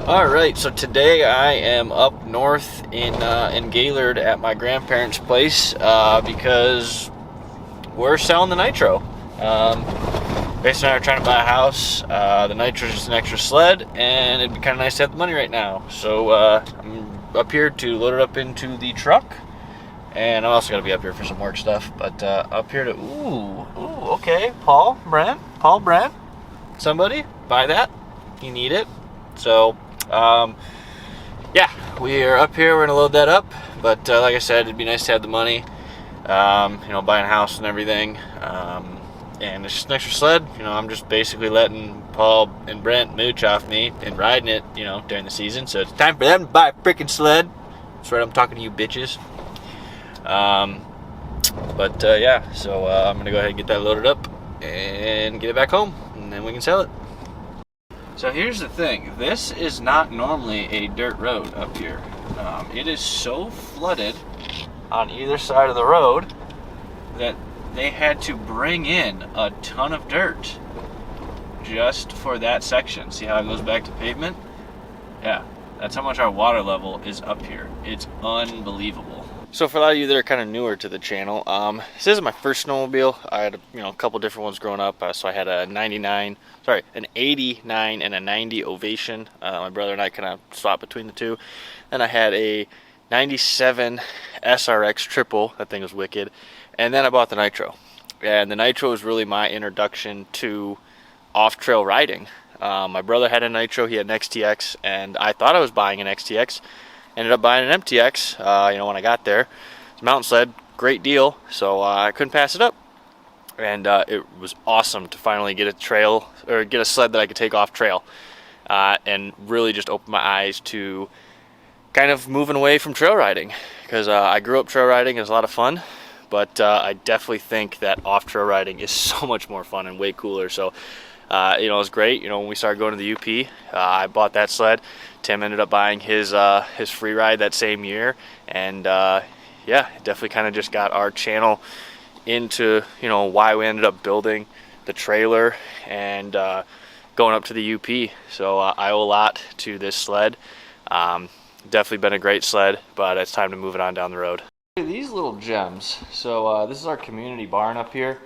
Alright, so today I am up north in Gaylord at my grandparents' place because we're selling the Nytro. Basically, I'm trying to buy a house. The Nytro is just an extra sled, and it'd be kind of nice to have the money right now. So I'm up here to load it up into the truck, and I'm also going to be up here for some work stuff. But up here to, okay, Paul, Brent, somebody buy that. You need it. So yeah, we are up here. We're gonna load that up, but like I said, it'd be nice to have the money, you know, buying a house and everything, and it's just an extra sled. You know, I'm just basically letting Paul and Brent mooch off me and riding it, you know, during the season. So it's time for them to buy a freaking sled. That's right, I'm talking to you bitches. Yeah, so I'm gonna go ahead and get that loaded up and get it back home, and then we can sell it. So here's the thing, this is not normally a dirt road up here. It is so flooded on either side of the road that they had to bring in a ton of dirt just for that section. See how it goes back to pavement? Yeah, that's how much our water level is up here. It's unbelievable. So for a lot of you that are kind of newer to the channel, this isn't my first snowmobile. I had a couple different ones growing up. So I had an 89 and a 90 Ovation. My brother and I kind of swapped between the two. Then I had a 97 SRX triple. That thing was wicked. And then I bought the Nytro. And the Nytro was really my introduction to off-trail riding. My brother had a Nytro. He had an XTX, and I thought I was buying an XTX. Ended up buying an MTX, when I got there. It's a mountain sled, great deal, so I couldn't pass it up. And it was awesome to finally get a trail, or get a sled that I could take off trail. And really just opened my eyes to kind of moving away from trail riding. Because I grew up trail riding, it was a lot of fun. But I definitely think that off-trail riding is so much more fun and way cooler. So, it was great. When we started going to the UP, I bought that sled. Tim ended up buying his free ride that same year, and yeah, it definitely kind of just got our channel into why we ended up building the trailer and going up to the UP. So I owe a lot to this sled. Definitely been a great sled, but it's time to move it on down the road. These little gems. So this is our community barn up here.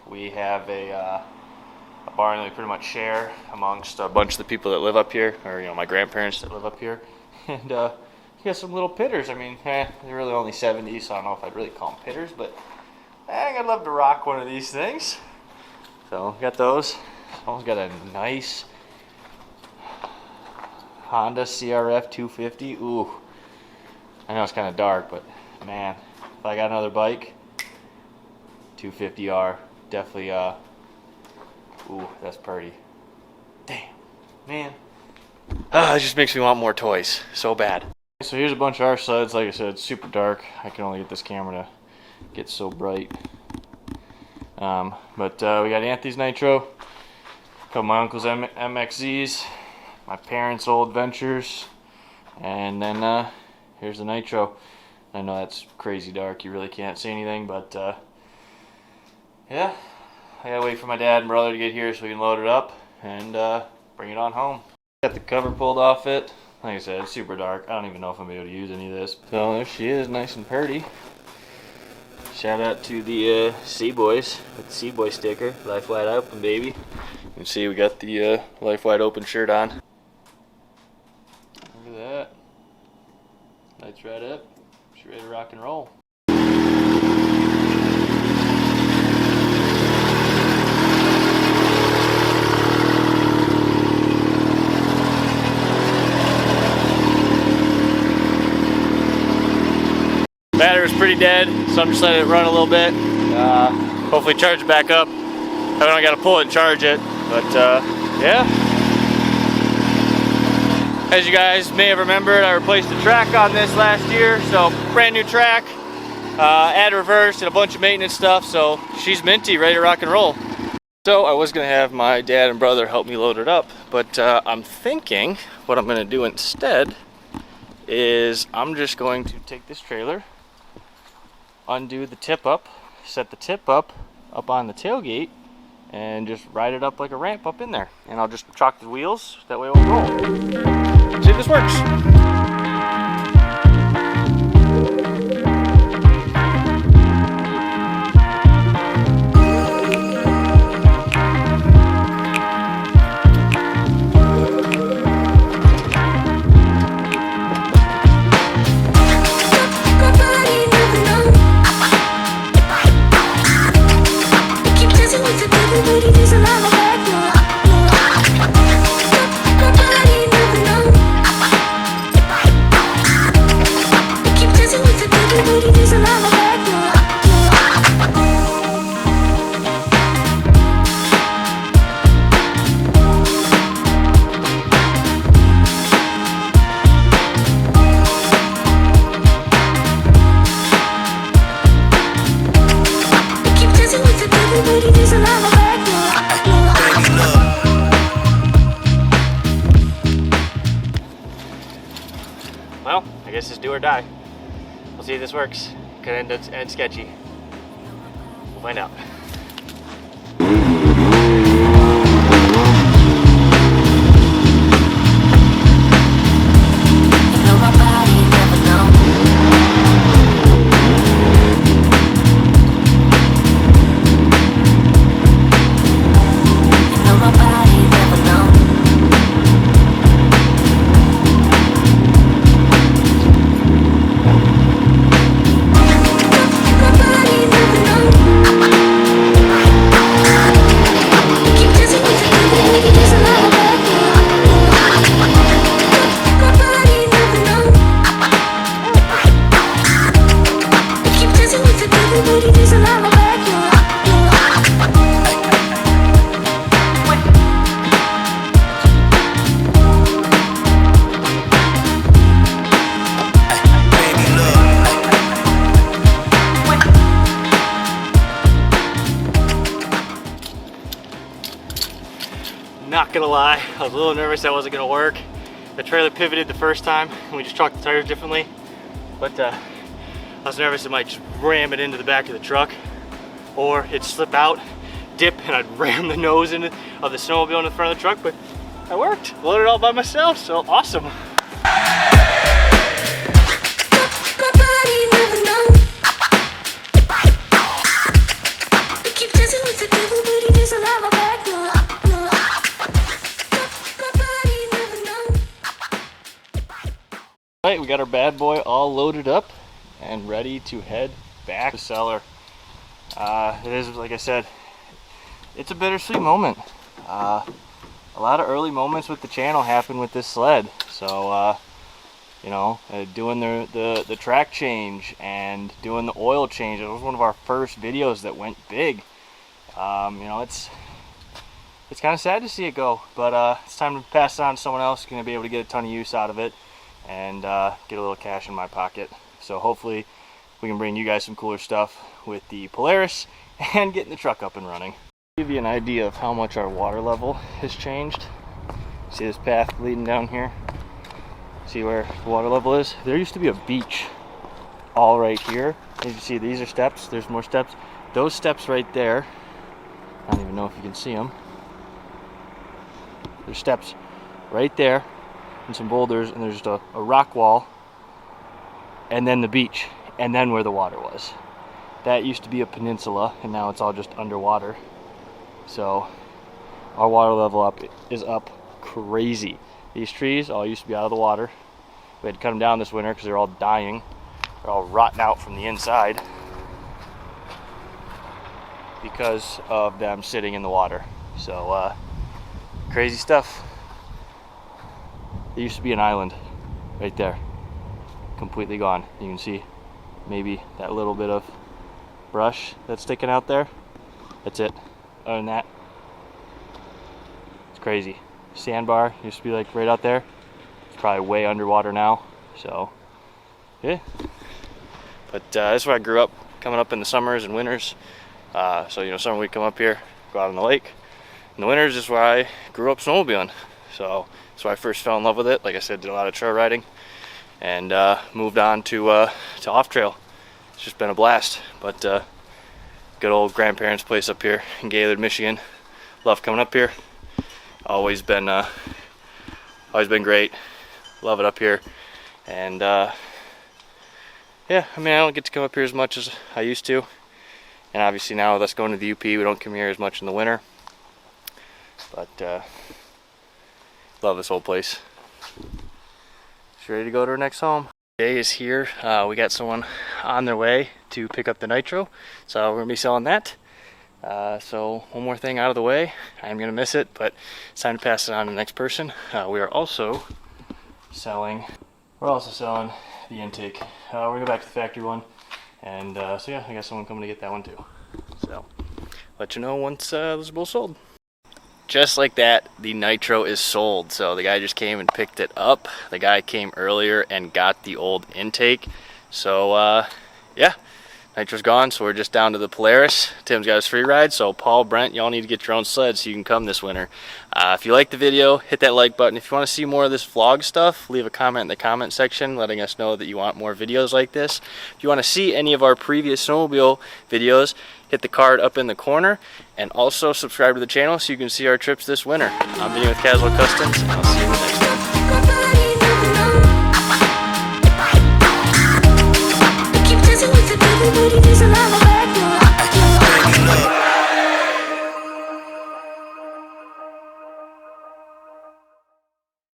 We have a barn that we pretty much share amongst a bunch of the people that live up here, or my grandparents that live up here. And you got some little pitters. I mean, they're really only 70, so I don't know if I'd really call them pitters, but I'd love to rock one of these things. So got those. Someone's got a nice Honda CRF 250. Ooh, I know it's kind of dark, but man, if I got another bike, 250R, definitely ooh, that's pretty. Damn, man. It just makes me want more toys so bad. So here's a bunch of our sleds. Like I said, it's super dark. I can only get this camera to get so bright. But we got Anthony's Nytro, a couple of my uncle's MXZs, my parents' old Ventures, and then here's the Nytro. I know that's crazy dark. You really can't see anything, but yeah. I gotta wait for my dad and brother to get here so we can load it up and bring it on home. Got the cover pulled off it. Like I said, it's super dark. I don't even know if I'm able to use any of this. So there she is, nice and pretty. Shout out to the Sea-Boys with the Sea-Boy sticker. Life wide open, baby. You can see we got the Life Wide Open shirt on. Look at that. Lights right up. She's ready to rock and roll. Battery was pretty dead, so I'm just letting it run a little bit. Hopefully charge it back up. I don't got to pull it and charge it, but yeah. As you guys may have remembered, I replaced the track on this last year, so brand new track, add reverse and a bunch of maintenance stuff, so she's minty, ready to rock and roll. So I was going to have my dad and brother help me load it up, but I'm thinking what I'm going to do instead is I'm just going to take this trailer, undo the tip up, set the tip up on the tailgate, and just ride it up like a ramp up in there. And I'll just chalk the wheels, that way it will roll. See if this works. Well, I guess it's do or die. We'll see if this works. Could end sketchy. We'll find out. Not gonna lie, I was a little nervous that wasn't gonna work. The trailer pivoted the first time and we just chalked the tires differently. But I was nervous it might just ram it into the back of the truck, or it'd slip out, dip, and I'd ram the nose of the snowmobile in the front of the truck, but it worked. Loaded it all by myself, so awesome. Alright, we got our bad boy all loaded up and ready to head back to the cellar. It is, like I said, it's a bittersweet moment. A lot of early moments with the channel happened with this sled. So, you know, doing the track change and doing the oil change. It was one of our first videos that went big. You know, it's kind of sad to see it go, but it's time to pass it on to someone else who's going to be able to get a ton of use out of it and get a little cash in my pocket. So hopefully we can bring you guys some cooler stuff with the Polaris and getting the truck up and running. Give you an idea of how much our water level has changed. See this path leading down here? See where the water level is? There used to be a beach all right here. As you can see, these are steps. There's more steps. Those steps right there, I don't even know if you can see them. There's steps right there and some boulders, and there's just a rock wall, and then the beach, and then where the water was. That used to be a peninsula, and now it's all just underwater. So our water level is up crazy. These trees all used to be out of the water. We had to cut them down this winter because they're all dying. They're all rotting out from the inside because of them sitting in the water. So crazy stuff. There used to be an island right there, completely gone. You can see maybe that little bit of brush that's sticking out there. That's it. Other than that, it's crazy. Sandbar used to be like right out there. It's probably way underwater now. So yeah, but that's where I grew up, coming up in the summers and winters. So you know, summer we'd come up here, go out on the lake. In the winters is where I grew up snowmobiling. So that's why I first fell in love with it. Like I said, did a lot of trail riding, and moved on to off trail. It's just been a blast. But good old grandparents' place up here in Gaylord, Michigan. Love coming up here. Always been great. Love it up here. And yeah, I mean, I don't get to come up here as much as I used to. And obviously now with us going to the UP, we don't come here as much in the winter. But love this whole place. Just ready to go to our next home. Day is here. We got someone on their way to pick up the Nytro, so we're gonna be selling that. So one more thing out of the way. I'm gonna miss it, but it's time to pass it on to the next person. We are also selling. We're also selling the intake. We're gonna go back to the factory one, and so yeah, I got someone coming to get that one too. So let you know once those are both sold. Just like that, the Nytro is sold. So the guy just came and picked it up. The guy came earlier and got the old intake. So yeah, Nytro's gone, so we're just down to the Polaris. Tim's got his free ride, so Paul, Brent, y'all need to get your own sled so you can come this winter. If you like the video, hit that like button. If you want to see more of this vlog stuff, leave a comment in the comment section letting us know that you want more videos like this. If you want to see any of our previous snowmobile videos, hit the card up in the corner, and also subscribe to the channel so you can see our trips this winter. I'm being with Caswell Customs, and I'll see you